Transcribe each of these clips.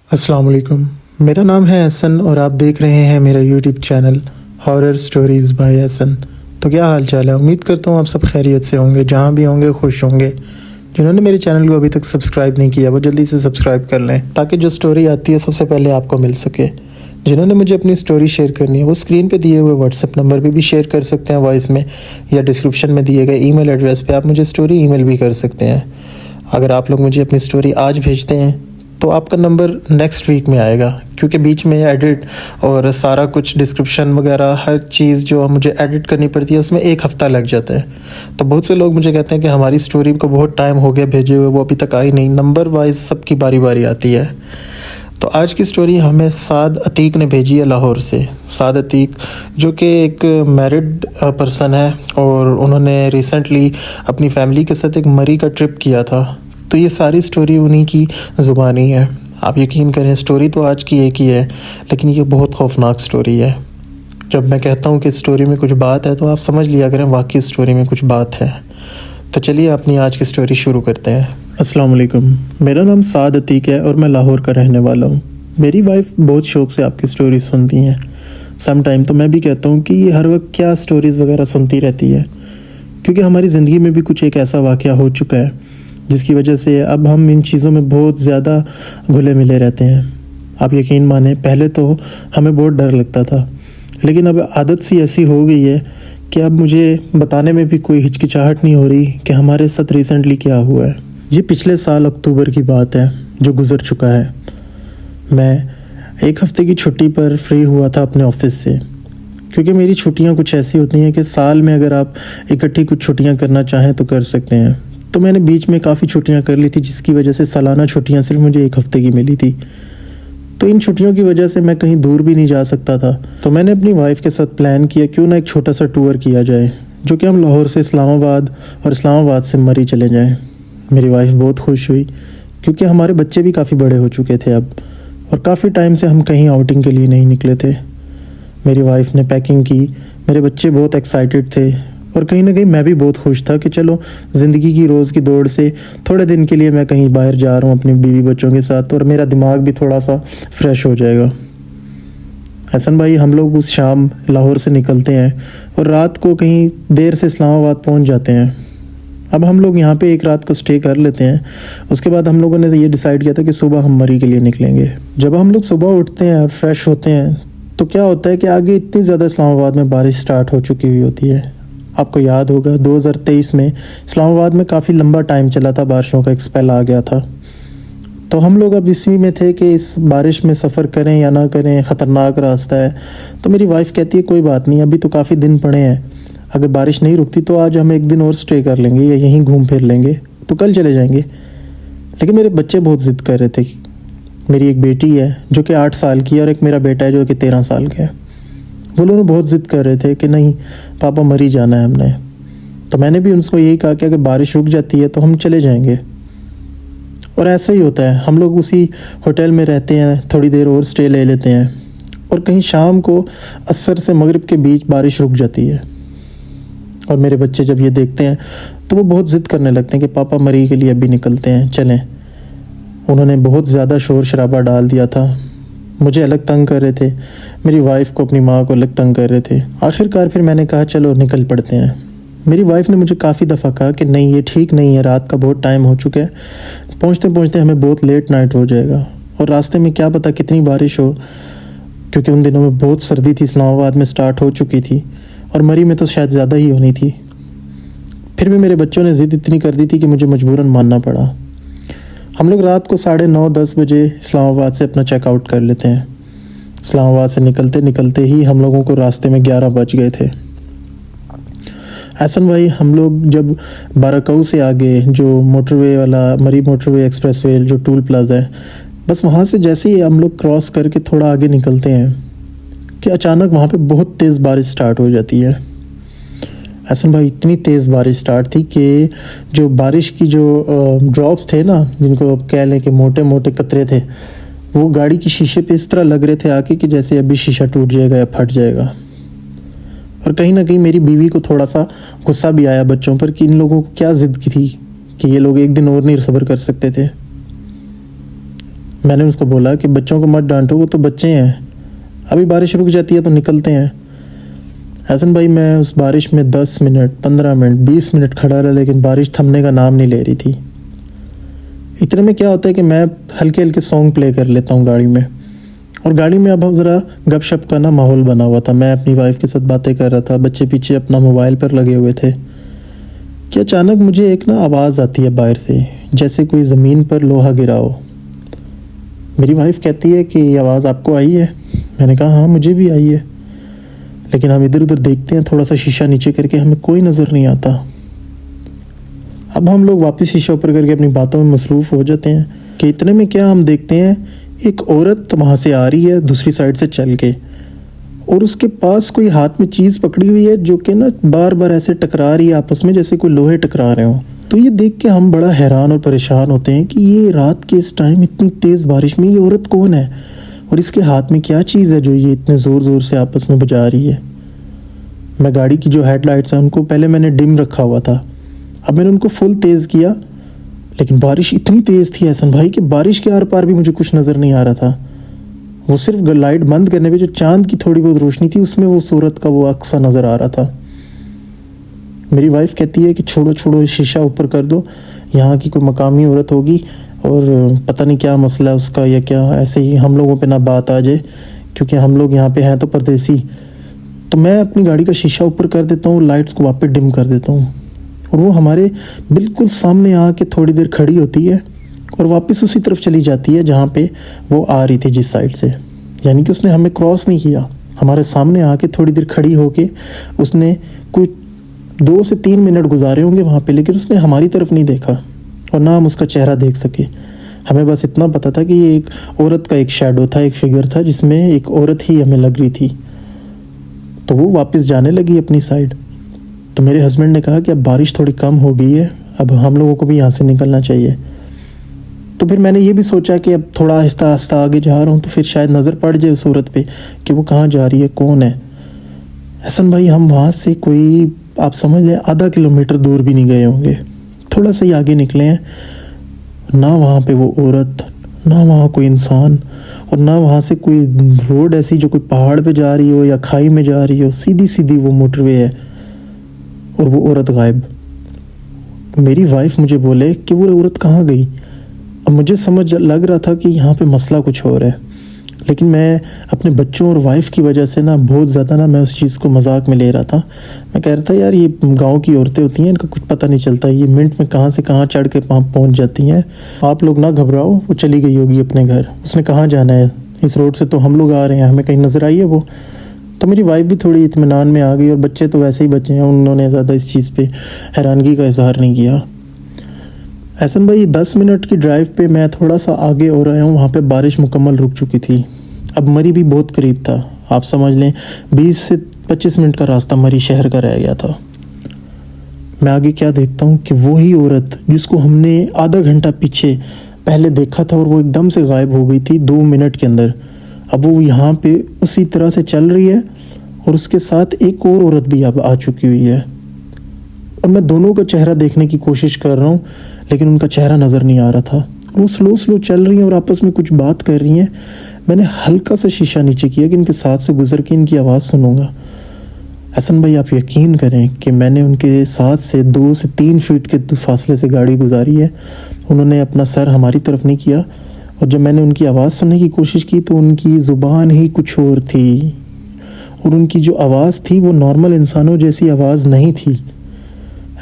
अस्सलाम वालेकुम। मेरा नाम है एहसन और आप देख रहे हैं मेरा YouTube channel horror stories by Ehsan. तो क्या हाल चाल है? उम्मीद करता हूँ आप सब खैरियत से होंगे, जहाँ भी होंगे खुश होंगे। जिन्होंने मेरे चैनल को अभी तक सब्सक्राइब नहीं किया वो जल्दी से सब्सक्राइब कर लें ताकि जो स्टोरी आती है सबसे पहले आपको मिल सके। जिन्होंने मुझे अपनी स्टोरी शेयर करनी है वो स्क्रीन पे दिए हुए व्हाट्सएप नंबर पे भी शेयर कर सकते हैं वॉइस में, या डिस्क्रिप्शन में दिए गए ईमेल एड्रेस पे आप मुझे स्टोरी ईमेल भी कर सकते हैं। अगर आप लोग मुझे अपनी स्टोरी आज भेजते हैं तो आपका नंबर नेक्स्ट वीक में आएगा, क्योंकि बीच में एडिट और सारा कुछ डिस्क्रिप्शन वगैरह हर चीज़ जो मुझे एडिट करनी पड़ती है उसमें एक हफ़्ता लग जाता है। तो बहुत से लोग मुझे कहते हैं कि हमारी स्टोरी को बहुत टाइम हो गया भेजे हुए, वो अभी तक आई नहीं। नंबर वाइज सबकी बारी बारी आती है। तो आज की स्टोरी हमें साद अतीक ने भेजी है लाहौर से। साद अतीक जो कि एक मैरिड पर्सन है और उन्होंने रिसेंटली अपनी फैमिली के साथ एक मरी का ट्रिप किया था। तो ये सारी स्टोरी उन्हीं की ज़ुबानी है। आप यकीन करें स्टोरी तो आज की एक ही है, लेकिन ये बहुत खौफनाक स्टोरी है। जब मैं कहता हूँ कि स्टोरी में कुछ बात है तो आप समझ लिया करें वाकई स्टोरी में कुछ बात है। तो चलिए अपनी आज की स्टोरी शुरू करते हैं। अस्सलाम वालेकुम। मेरा नाम साद अतीक है और मैं लाहौर का रहने वाला हूँ। मेरी वाइफ बहुत शौक़ से आपकी स्टोरी सुनती हैं। सम टाइम तो मैं भी कहता हूँ कि ये हर वक्त क्या स्टोरीज़ वगैरह सुनती रहती है, क्योंकि हमारी ज़िंदगी में भी कुछ एक ऐसा वाक़या हो चुका है जिसकी वजह से अब हम इन चीज़ों में बहुत ज़्यादा घुले मिले रहते हैं। आप यकीन माने पहले तो हमें बहुत डर लगता था, लेकिन अब आदत सी ऐसी हो गई है कि अब मुझे बताने में भी कोई हिचकिचाहट नहीं हो रही कि हमारे साथ रिसेंटली क्या हुआ है। ये पिछले साल अक्टूबर की बात है जो गुज़र चुका है। मैं एक हफ़्ते की छुट्टी पर फ्री हुआ था अपने ऑफिस से, क्योंकि मेरी छुट्टियां कुछ ऐसी होती हैं कि साल में अगर आप इकट्ठी कुछ छुट्टियां करना चाहें तो कर सकते हैं। तो मैंने बीच में काफ़ी छुट्टियां कर ली थी, जिसकी वजह से सालाना छुट्टियां सिर्फ मुझे एक हफ़्ते की मिली थी। तो इन छुट्टियों की वजह से मैं कहीं दूर भी नहीं जा सकता था। तो मैंने अपनी वाइफ के साथ प्लान किया क्यों ना एक छोटा सा टूर किया जाए, जो कि हम लाहौर से इस्लामाबाद और इस्लामाबाद से मरी चले जाएं। मेरी वाइफ बहुत खुश हुई, क्योंकि हमारे बच्चे भी काफ़ी बड़े हो चुके थे अब, और काफ़ी टाइम से हम कहीं आउटिंग के लिए नहीं निकले थे। मेरी वाइफ ने पैकिंग की, मेरे बच्चे बहुत एक्साइटेड थे, और कहीं ना कहीं मैं भी बहुत खुश था कि चलो ज़िंदगी की रोज़ की दौड़ से थोड़े दिन के लिए मैं कहीं बाहर जा रहा हूँ अपनी बीवी बच्चों के साथ, और मेरा दिमाग भी थोड़ा सा फ्रेश हो जाएगा। हसन भाई, हम लोग उस शाम लाहौर से निकलते हैं और रात को कहीं देर से इस्लामाबाद पहुँच जाते हैं। अब हम लोग यहाँ पे एक रात को स्टे कर लेते हैं। उसके बाद हम लोगों ने ये डिसाइड किया था कि सुबह हम मरी के लिए निकलेंगे। जब हम लोग सुबह उठते हैं और फ्रेश होते हैं तो क्या होता है कि आगे इतनी ज़्यादा इस्लामाबाद में बारिश स्टार्ट हो चुकी हुई होती है। आपको याद होगा 2023 में इस्लामाबाद में काफ़ी लंबा टाइम चला था, बारिशों का एक स्पेल आ गया था। तो हम लोग अब इसी में थे कि इस बारिश में सफ़र करें या ना करें, ख़तरनाक रास्ता है। तो मेरी वाइफ कहती है कोई बात नहीं, अभी तो काफ़ी दिन पड़े हैं, अगर बारिश नहीं रुकती तो आज हम एक दिन और स्टे कर लेंगे या यहीं घूम फिर लेंगे, तो कल चले जाएंगे। लेकिन मेरे बच्चे बहुत ज़िद कर रहे थे। मेरी एक बेटी है जो कि 8 साल की है और एक मेरा बेटा है जो कि 13 साल का है। वो लोग बहुत ज़िद कर रहे थे कि नहीं पापा मरी जाना है हमने। तो मैंने भी उनको यही कहा कि अगर बारिश रुक जाती है तो हम चले जाएंगे। और ऐसा ही होता है, हम लोग उसी होटल में रहते हैं, थोड़ी देर और स्टे ले लेते हैं, और कहीं शाम को असर से मगरिब के बीच बारिश रुक जाती है। और मेरे बच्चे जब ये देखते हैं तो वो बहुत ज़िद करने लगते हैं कि पापा मरी के लिए अभी निकलते हैं, चलें। उन्होंने बहुत ज़्यादा शोर शराबा डाल दिया था, मुझे अलग तंग कर रहे थे, मेरी वाइफ को अपनी माँ को अलग तंग कर रहे थे। आखिरकार फिर मैंने कहा चलो निकल पड़ते हैं। मेरी वाइफ ने मुझे काफ़ी दफ़ा कहा कि नहीं ये ठीक नहीं है, रात का बहुत टाइम हो चुका है, पहुँचते पहुँचते हमें बहुत लेट नाइट हो जाएगा, और रास्ते में क्या पता कितनी बारिश हो, क्योंकि उन दिनों में बहुत सर्दी थी, इस्लामाबाद में स्टार्ट हो चुकी थी, और मरी में तो शायद ज़्यादा ही होनी थी। फिर भी मेरे बच्चों ने ज़िद इतनी कर दी थी कि मुझे मजबूरन मानना पड़ा। हम लोग रात को 9:30-10 बजे इस्लामाबाद से अपना चेकआउट कर लेते हैं। इस्लामाबाद से निकलते निकलते ही हम लोगों को रास्ते में 11 बज गए थे। एहसन भाई, हम लोग जब बाराकाऊ से आगे जो मोटरवे वाला मरी मोटरवे एक्सप्रेसवे जो टूल प्लाजा है, बस वहाँ से जैसे ही हम लोग क्रॉस करके थोड़ा आगे निकलते हैं कि अचानक वहाँ पे बहुत तेज़ बारिश स्टार्ट हो जाती है। एहसन भाई, इतनी तेज़ बारिश स्टार्ट थी कि जो बारिश की जो ड्रॉप्स थे ना, जिनको आप कह लें कि मोटे मोटे कतरे थे, वो गाड़ी की शीशे पे इस तरह लग रहे थे आके कि जैसे अभी शीशा टूट जाएगा या फट जाएगा। और कहीं ना कहीं मेरी बीवी को थोड़ा सा गुस्सा भी आया बच्चों पर कि इन लोगों को क्या ज़िद की थी कि ये लोग एक दिन और नहीं सब्र कर सकते थे। मैंने उसको बोला कि बच्चों को मत डांटो, वो तो बच्चे हैं, अभी बारिश रुक जाती है तो निकलते हैं। हसन भाई मैं उस बारिश में 10 मिनट 15 मिनट 20 मिनट खड़ा रहा, लेकिन बारिश थमने का नाम नहीं ले रही थी। इतने में क्या होता है कि मैं हल्के हल्के सॉन्ग प्ले कर लेता हूँ गाड़ी में, और गाड़ी में अब हम ज़रा गपशप का ना माहौल बना हुआ था। मैं अपनी वाइफ के साथ बातें कर रहा था, बच्चे पीछे अपना मोबाइल पर लगे हुए थे कि अचानक मुझे एक ना आवाज़ आती है बाहर से, जैसे कोई ज़मीन पर लोहा गिरा हो। मेरी वाइफ कहती है कि ये आवाज़ आपको आई है? मैंने कहा हाँ मुझे भी आई है, लेकिन हम इधर उधर देखते हैं, थोड़ा सा शीशा नीचे करके, हमें कोई नज़र नहीं आता। अब हम लोग वापस शीशा ऊपर करके अपनी बातों में मसरूफ़ हो जाते हैं कि इतने में क्या हम देखते हैं एक औरत वहाँ से आ रही है दूसरी साइड से चल के, और उसके पास कोई हाथ में चीज़ पकड़ी हुई है जो कि ना बार बार ऐसे टकरा रही है आपस में, जैसे कोई लोहे टकरा रहे हो। तो ये देख के हम बड़ा हैरान और परेशान होते हैं कि ये रात के इस टाइम इतनी तेज़ बारिश में ये औरत कौन है, और इसके हाथ में क्या चीज़ है जो ये इतने ज़ोर ज़ोर से आपस में बजा रही है। मैं गाड़ी की जो हेडलाइट्स हैं उनको पहले मैंने डिम रखा हुआ था, अब मैंने उनको फुल तेज़ किया, लेकिन बारिश इतनी तेज़ थी हसन भाई कि बारिश के आर पार भी मुझे कुछ नज़र नहीं आ रहा था। वो सिर्फ लाइट बंद करने पे जो चांद की थोड़ी बहुत रोशनी थी उसमें वो सूरत का वो अक्सा नज़र आ रहा था। मेरी वाइफ कहती है कि छोड़ो छोड़ो शीशा ऊपर कर दो, यहाँ की कोई मकामी औरत होगी और पता नहीं क्या मसला है उसका, या क्या ऐसे ही हम लोगों पे ना बात आ जाए, क्योंकि हम लोग यहाँ पे हैं तो परदेसी। तो मैं अपनी गाड़ी का शीशा ऊपर कर देता हूँ, लाइट्स को वापस डिम कर देता हूँ, और वो हमारे बिल्कुल सामने आके थोड़ी देर खड़ी होती है और वापस उसी तरफ चली जाती है जहाँ पे वो आ रही थी जिस साइड से। यानी कि उसने हमें क्रॉस नहीं किया, हमारे सामने आके थोड़ी देर खड़ी होके उसने कुछ 2 से 3 मिनट गुजारे होंगे वहाँ पे, लेकिन उसने हमारी तरफ नहीं देखा और ना हम उसका चेहरा देख सके। हमें बस इतना पता था कि ये एक औरत का एक शैडो था, एक फिगर था जिसमें एक औरत ही हमें लग रही थी। तो वो वापस जाने लगी अपनी साइड। तो मेरे हस्बैंड ने कहा कि अब बारिश थोड़ी कम हो गई है, अब हम लोगों को भी यहाँ से निकलना चाहिए। तो फिर मैंने ये भी सोचा कि अब थोड़ा आहिस्ता आहिस्ता आगे जा रहा हूँ तो फिर शायद नज़र पड़ जाए उस औरत पे कि वो कहाँ जा रही है, कौन है। हसन भाई हम वहाँ से कोई आप समझ लें आधा किलोमीटर दूर भी नहीं गए होंगे, थोड़ा सा ही आगे निकले हैं, ना वहाँ पे वो औरत, ना वहाँ कोई इंसान, और ना वहाँ से कोई रोड ऐसी जो कोई पहाड़ पे जा रही हो या खाई में जा रही हो, सीधी सीधी वो मोटरवे है, और वो औरत गायब। मेरी वाइफ मुझे बोले कि वो औरत कहाँ गई। अब मुझे समझ लग रहा था कि यहाँ पे मसला कुछ और है, लेकिन मैं अपने बच्चों और वाइफ की वजह से ना बहुत ज़्यादा ना मैं उस चीज़ को मजाक में ले रहा था। मैं कह रहा था यार ये गांव की औरतें होती हैं, इनका कुछ पता नहीं चलता, ये मिनट में कहाँ से कहाँ चढ़ के पहुँच जाती हैं। आप लोग ना घबराओ, वो चली गई होगी अपने घर, उसने कहाँ जाना है, इस रोड से तो हम लोग आ रहे हैं, हमें कहीं नज़र आई है वो। तो मेरी वाइफ भी थोड़ी इत्मीनान में आ गई, और बच्चे तो वैसे ही बच्चे हैं, उन्होंने ज़्यादा इस चीज़ पे हैरानगी का इजहार नहीं किया। हसन भाई 10 मिनट की ड्राइव पे मैं थोड़ा सा आगे हो रहा हूँ, वहाँ पे बारिश मुकम्मल रुक चुकी थी। अब मरी भी बहुत करीब था, आप समझ लें 20 से 25 मिनट का रास्ता मरी शहर का रह गया था। मैं आगे क्या देखता हूँ कि वही औरत जिसको हमने आधा घंटा पीछे पहले देखा था और वो एकदम से गायब हो गई थी 2 मिनट के अंदर, अब वो यहाँ पे उसी तरह से चल रही है, और उसके साथ एक और औरत भी अब आ चुकी हुई है। अब मैं दोनों का चेहरा देखने की कोशिश कर रहा हूँ, लेकिन उनका चेहरा नज़र नहीं आ रहा था। वो स्लो स्लो चल रही हैं और आपस में कुछ बात कर रही हैं। मैंने हल्का सा शीशा नीचे किया कि इनके साथ से गुजर के इनकी आवाज़ सुनूंगा। हसन भाई आप यकीन करें कि मैंने उनके साथ से 2 से 3 फीट के फासले से गाड़ी गुजारी है। उन्होंने अपना सर हमारी तरफ नहीं किया, और जब मैंने उनकी आवाज़ सुनने की कोशिश की तो उनकी ज़ुबान ही कुछ और थी, और उनकी जो आवाज़ थी वो नॉर्मल इंसानों जैसी आवाज़ नहीं थी।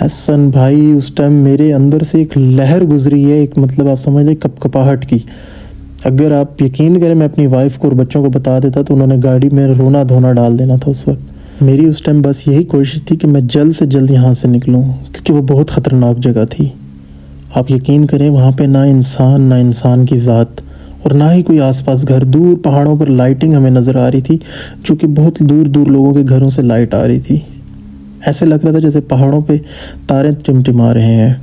हसन भाई उस टाइम मेरे अंदर से एक लहर गुजरी है, एक मतलब आप समझ लें कपकपाहट की। अगर आप यकीन करें मैं अपनी वाइफ को और बच्चों को बता देता तो उन्होंने गाड़ी में रोना धोना डाल देना था उस वक्त। मेरी उस टाइम बस यही कोशिश थी कि मैं जल्द से जल्द यहाँ से निकलूँ, क्योंकि वो बहुत ख़तरनाक जगह थी। आप यकीन करें वहाँ पे ना इंसान की ज़ात, और ना ही कोई आसपास घर। दूर पहाड़ों पर लाइटिंग हमें नज़र आ रही थी, जो कि बहुत दूर दूर लोगों के घरों से लाइट आ रही थी। ऐसे लग रहा था जैसे पहाड़ों पे तारे टिमटिमा रहे हैं।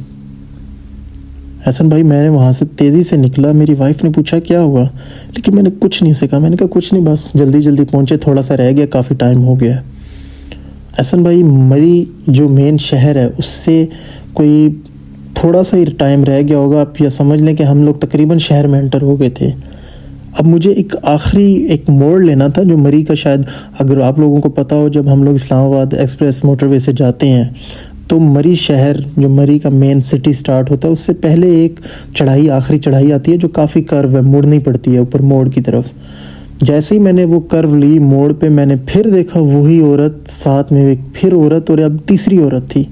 हसन भाई मैंने वहाँ से तेज़ी से निकला। मेरी वाइफ ने पूछा क्या हुआ, लेकिन मैंने कुछ नहीं उसे कहा। मैंने कहा कुछ नहीं, बस जल्दी जल्दी पहुँचे, थोड़ा सा रह गया, काफ़ी टाइम हो गया। हसन भाई मरी जो मेन शहर है उससे कोई थोड़ा सा ही टाइम रह गया होगा, आप या समझ लें कि हम लोग तकरीबन शहर में एंटर हो गए थे। अब मुझे एक मोड़ लेना था जो मरी का, शायद अगर आप लोगों को पता हो, जब हम लोग इस्लामाबाद एक्सप्रेस मोटरवे से जाते हैं तो मरी शहर, जो मरी का मेन सिटी स्टार्ट होता है, उससे पहले एक चढ़ाई, आखिरी चढ़ाई आती है जो काफ़ी कर्व है, मुड़नी पड़ती है ऊपर मोड़ की तरफ। जैसे ही मैंने वो कर्व ली मोड़ पे, मैंने फिर देखा वही औरत, साथ में एक फिर औरत, और अब तीसरी औरत थी।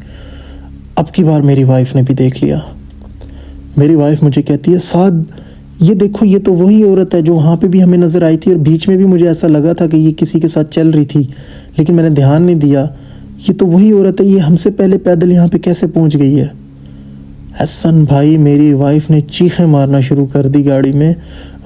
अब की बार मेरी वाइफ ने भी देख लिया। मेरी वाइफ मुझे कहती है, साद ये देखो, ये तो वही औरत है जो वहाँ पे भी हमें नज़र आई थी, और बीच में भी मुझे ऐसा लगा था कि ये किसी के साथ चल रही थी, लेकिन मैंने ध्यान नहीं दिया। ये तो वही औरत है, ये हमसे पहले पैदल यहाँ पे कैसे पहुँच गई है। हसन भाई, मेरी वाइफ ने चीखें मारना शुरू कर दी गाड़ी में,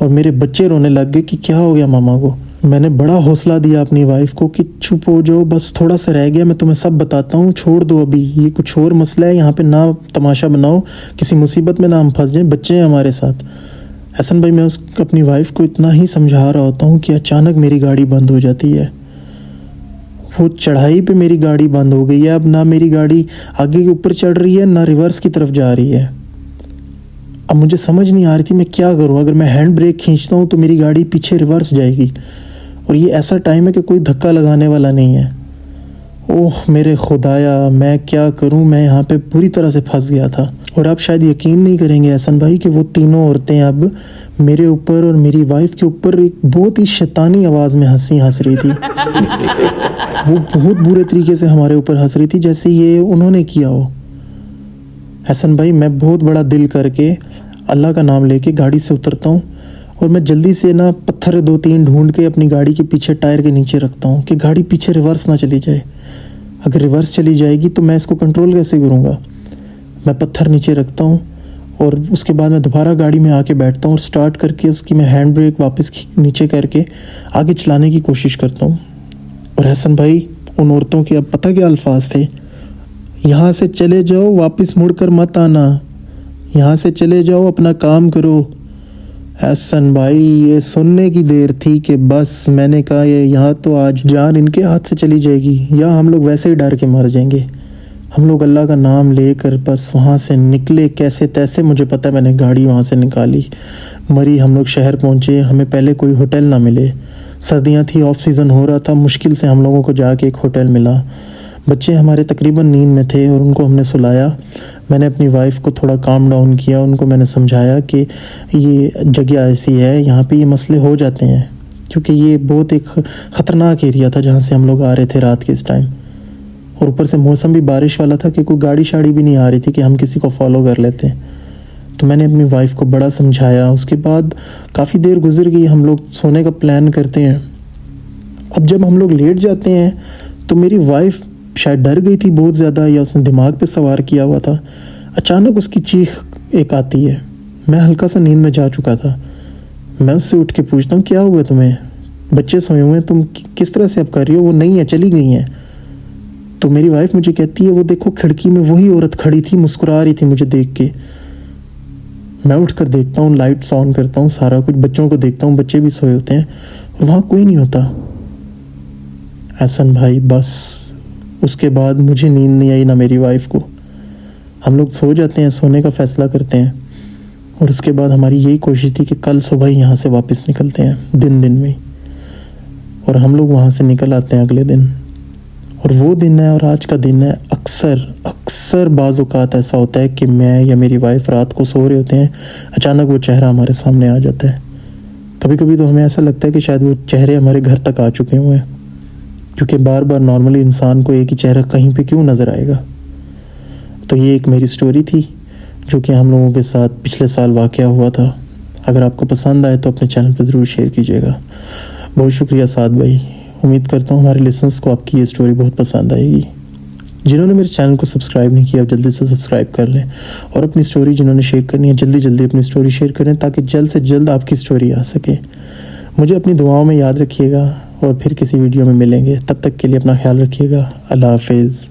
और मेरे बच्चे रोने लग गए कि क्या हो गया मामा को। मैंने बड़ा हौसला दिया अपनी वाइफ को कि चुप हो जाओ, बस थोड़ा सा रह गया, मैं तुम्हें सब बताता हूँ, छोड़ दो अभी, ये कुछ और मसला है, यहाँ पे ना तमाशा बनाओ, किसी मुसीबत में ना हम फंस जाएं, बच्चे हैं हमारे साथ। हसन भाई, मैं अपनी वाइफ को इतना ही समझा रहा होता हूँ कि अचानक मेरी गाड़ी बंद हो जाती है। वो चढ़ाई पे मेरी गाड़ी बंद हो गई है। अब ना मेरी गाड़ी आगे के ऊपर चढ़ रही है, ना रिवर्स की तरफ जा रही है। अब मुझे समझ नहीं आ रही थी मैं क्या करूँ। अगर मैं हैंड ब्रेक खींचता हूँ तो मेरी गाड़ी पीछे रिवर्स जाएगी, और ये ऐसा टाइम है कि कोई धक्का लगाने वाला नहीं है। ओह मेरे खुदाया, मैं क्या करूं, मैं यहाँ पे पूरी तरह से फंस गया था। और आप शायद यकीन नहीं करेंगे हसन भाई कि वो तीनों औरतें अब मेरे ऊपर और मेरी वाइफ के ऊपर एक बहुत ही शैतानी आवाज़ में हंस रही थी। वो बहुत बुरे तरीके से हमारे ऊपर हंस रही थी, जैसे ये उन्होंने किया हो। हसन भाई, मैं बहुत बड़ा दिल करके अल्लाह का नाम लेके गाड़ी से उतरता हूँ, और मैं जल्दी से ना पत्थर 2-3 ढूंढ के अपनी गाड़ी के पीछे टायर के नीचे रखता हूँ कि गाड़ी पीछे रिवर्स ना चली जाए। अगर रिवर्स चली जाएगी तो मैं इसको कंट्रोल कैसे करूँगा। मैं पत्थर नीचे रखता हूँ, और उसके बाद मैं दोबारा गाड़ी में आके बैठता हूँ, और स्टार्ट करके उसकी मैं हैंड ब्रेक वापस नीचे करके आगे चलाने की कोशिश करता हूँ। और हसन भाई, उन औरतों के अब पता क्या अल्फाज थे, यहाँ से चले जाओ, वापस मुड़कर मत आना, यहाँ से चले जाओ, अपना काम करो। हसन भाई, ये सुनने की देर थी कि बस मैंने कहा ये यहाँ तो आज जान इनके हाथ से चली जाएगी, या हम लोग वैसे ही डर के मर जाएंगे। हम लोग अल्लाह का नाम लेकर बस वहाँ से निकले कैसे तैसे। मुझे पता है मैंने गाड़ी वहाँ से निकाली, मरी हम लोग शहर पहुँचे। हमें पहले कोई होटल ना मिले, सर्दियाँ थी, ऑफ सीज़न हो रहा था, मुश्किल से हम लोगों को जाके एक होटल मिला। बच्चे हमारे तकरीबन नींद में थे, और उनको हमने सुलाया। मैंने अपनी वाइफ को थोड़ा काम डाउन किया, उनको मैंने समझाया कि ये जगह ऐसी है, यहाँ पे ये मसले हो जाते हैं, क्योंकि ये बहुत एक ख़तरनाक एरिया था जहाँ से हम लोग आ रहे थे रात के इस टाइम, और ऊपर से मौसम भी बारिश वाला था कि कोई गाड़ी शाड़ी भी नहीं आ रही थी कि हम किसी को फॉलो कर लेते। तो मैंने अपनी वाइफ को बड़ा समझाया। उसके बाद काफ़ी देर गुजर गई, हम लोग सोने का प्लान करते हैं। अब जब हम लोग लेट जाते हैं तो मेरी वाइफ शायद डर गई थी बहुत ज़्यादा, या उसने दिमाग पे सवार किया हुआ था। अचानक उसकी चीख एक आती है। मैं हल्का सा नींद में जा चुका था। मैं उससे उठ के पूछता हूँ, क्या हुआ तुम्हें, बच्चे सोए हुए हैं, तुम किस तरह से अब कर रही हो। वो नहीं है, चली गई हैं। तो मेरी वाइफ मुझे कहती है, वो देखो खिड़की में वही औरत खड़ी थी, मुस्कुरा रही थी मुझे देख के। मैं उठ कर देखता हूँ, लाइट्स ऑन करता हूँ, सारा कुछ, बच्चों को देखता हूँ, बच्चे भी सोए होते हैं, और वहाँ कोई नहीं होता। हसन भाई, बस उसके बाद मुझे नींद नहीं आई, ना मेरी वाइफ को। हम लोग सो जाते हैं, सोने का फ़ैसला करते हैं, और उसके बाद हमारी यही कोशिश थी कि कल सुबह ही यहाँ से वापस निकलते हैं, दिन में। और हम लोग वहाँ से निकल आते हैं अगले दिन, और वो दिन है, और आज का दिन है। अक्सर बाज़ औक़ात ऐसा होता है कि मैं या मेरी वाइफ रात को सो रहे होते हैं, अचानक वो चेहरा हमारे सामने आ जाता है। कभी कभी तो हमें ऐसा लगता है कि शायद वो चेहरे हमारे घर तक आ चुके हुए हैं, क्योंकि बार बार नॉर्मली इंसान को एक ही चेहरा कहीं पे क्यों नज़र आएगा। तो ये एक मेरी स्टोरी थी जो कि हम लोगों के साथ पिछले साल वाक़या हुआ था। अगर आपको पसंद आए तो अपने चैनल पर ज़रूर शेयर कीजिएगा। बहुत शुक्रिया साद भाई। उम्मीद करता हूँ हमारे लिसनर्स को आपकी ये स्टोरी बहुत पसंद आएगी। जिन्होंने मेरे चैनल को सब्सक्राइब नहीं किया, जल्दी से सब्सक्राइब कर लें, और अपनी स्टोरी जिन्होंने शेयर करनी है जल्दी अपनी स्टोरी शेयर करें, ताकि जल्द से जल्द आपकी स्टोरी आ सके। मुझे अपनी दुआओं में याद रखिएगा, और फिर किसी वीडियो में मिलेंगे। तब तक के लिए अपना ख्याल रखिएगा। अल्लाह हाफिज़।